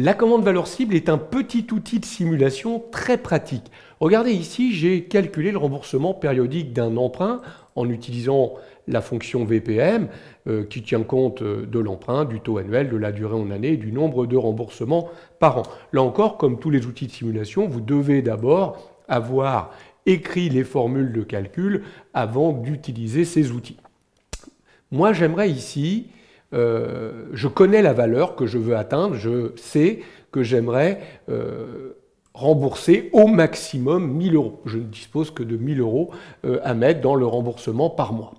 La commande valeur cible est un petit outil de simulation très pratique. Regardez ici, j'ai calculé le remboursement périodique d'un emprunt en utilisant la fonction VPM qui tient compte de l'emprunt, du taux annuel, de la durée en année et du nombre de remboursements par an. Là encore, comme tous les outils de simulation, vous devez d'abord avoir écrit les formules de calcul avant d'utiliser ces outils. Moi, j'aimerais ici, je connais la valeur que je veux atteindre, je sais que j'aimerais rembourser au maximum 1 000 €. Je ne dispose que de 1 000 € à mettre dans le remboursement par mois.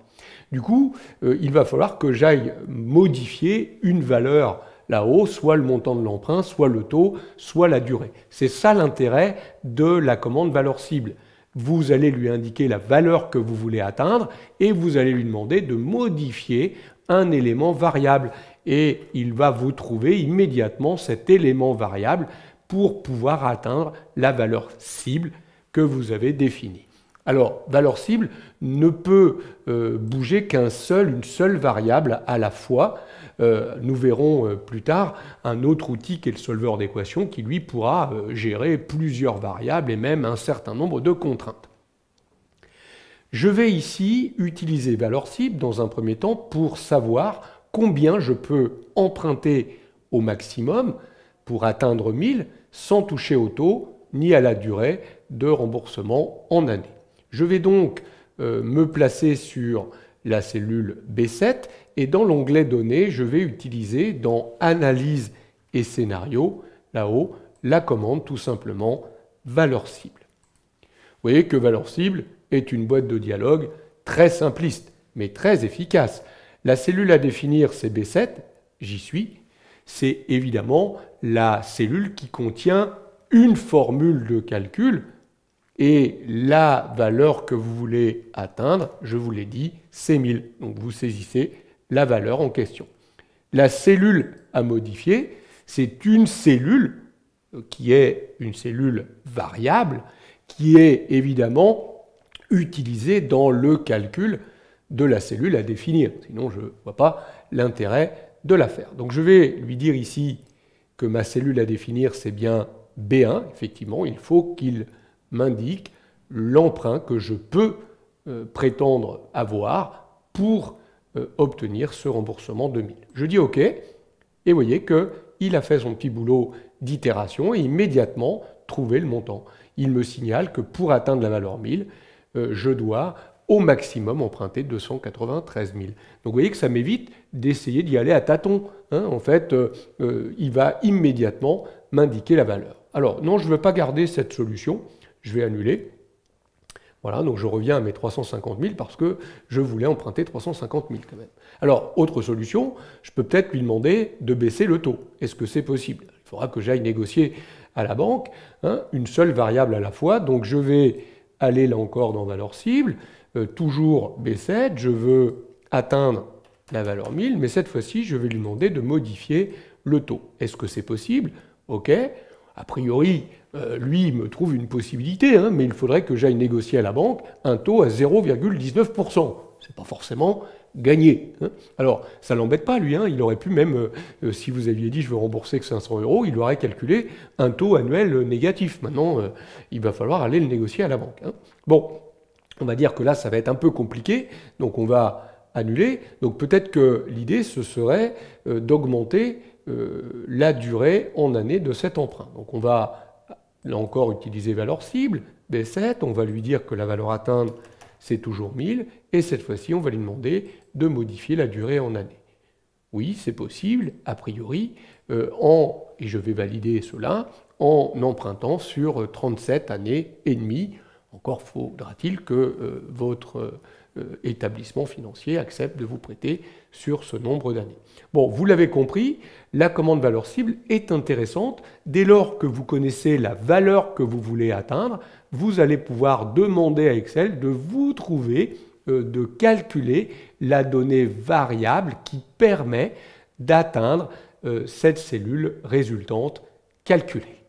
Du coup, il va falloir que j'aille modifier une valeur là-haut, soit le montant de l'emprunt, soit le taux, soit la durée. C'est ça l'intérêt de la commande valeur cible. Vous allez lui indiquer la valeur que vous voulez atteindre et vous allez lui demander de modifier un élément variable. Et il va vous trouver immédiatement cet élément variable pour pouvoir atteindre la valeur cible que vous avez définie. Alors, valeur cible ne peut bouger une seule variable à la fois. Nous verrons plus tard un autre outil qui est le solveur d'équations qui, lui, pourra gérer plusieurs variables et même un certain nombre de contraintes. Je vais ici utiliser valeur cible dans un premier temps pour savoir combien je peux emprunter au maximum pour atteindre 1000 sans toucher au taux ni à la durée de remboursement en année. Je vais donc me placer sur la cellule B7 et dans l'onglet Données, je vais utiliser dans Analyse et Scénario, là-haut, la commande tout simplement valeur cible. Vous voyez que valeur cible est une boîte de dialogue très simpliste, mais très efficace. La cellule à définir, c'est B7, j'y suis. C'est évidemment la cellule qui contient une formule de calcul et la valeur que vous voulez atteindre, je vous l'ai dit, c'est 1000. Donc vous saisissez la valeur en question. La cellule à modifier, c'est une cellule qui est une cellule variable qui est évidemment utilisée dans le calcul de la cellule à définir. Sinon, je ne vois pas l'intérêt de la faire. Donc je vais lui dire ici que ma cellule à définir, c'est bien B1. Effectivement, il faut qu'il m'indique l'emprunt que je peux prétendre avoir pour obtenir ce remboursement de 1000. Je dis OK, et vous voyez qu'il a fait son petit boulot d'itération et immédiatement trouvé le montant. Il me signale que pour atteindre la valeur 1000, je dois au maximum emprunter 293 000. Donc vous voyez que ça m'évite d'essayer d'y aller à tâtons. En fait, il va immédiatement m'indiquer la valeur. Alors non, je ne veux pas garder cette solution. Je vais annuler. Voilà, donc je reviens à mes 350 000 parce que je voulais emprunter 350 000 quand même. Alors, autre solution, je peux peut-être lui demander de baisser le taux. Est-ce que c'est possible? Il faudra que j'aille négocier à la banque une seule variable à la fois. Donc je vais aller là encore dans valeur cible, toujours B7, je veux atteindre la valeur 1000, mais cette fois-ci, je vais lui demander de modifier le taux. Est-ce que c'est possible? OK. A priori, lui, il me trouve une possibilité, mais il faudrait que j'aille négocier à la banque un taux à 0,19%. C'est pas forcément gagné. Alors, ça l'embête pas, lui. Il aurait pu même, si vous aviez dit je veux rembourser que 500 €, il aurait calculé un taux annuel négatif. Maintenant, il va falloir aller le négocier à la banque. Bon, on va dire que là, ça va être un peu compliqué, donc on va annuler. Donc peut-être que l'idée, ce serait d'augmenter la durée en année de cet emprunt. Donc on va, là encore, utiliser valeur cible, B7, on va lui dire que la valeur à atteindre, c'est toujours 1000, et cette fois-ci, on va lui demander de modifier la durée en année. Oui, c'est possible, a priori, et je vais valider cela, en empruntant sur 37 années et demie. Encore faudra-t-il que votre établissement financier accepte de vous prêter sur ce nombre d'années. Bon, vous l'avez compris, la commande valeur cible est intéressante. Dès lors que vous connaissez la valeur que vous voulez atteindre, vous allez pouvoir demander à Excel de vous trouver, de calculer la donnée variable qui permet d'atteindre cette cellule résultante calculée.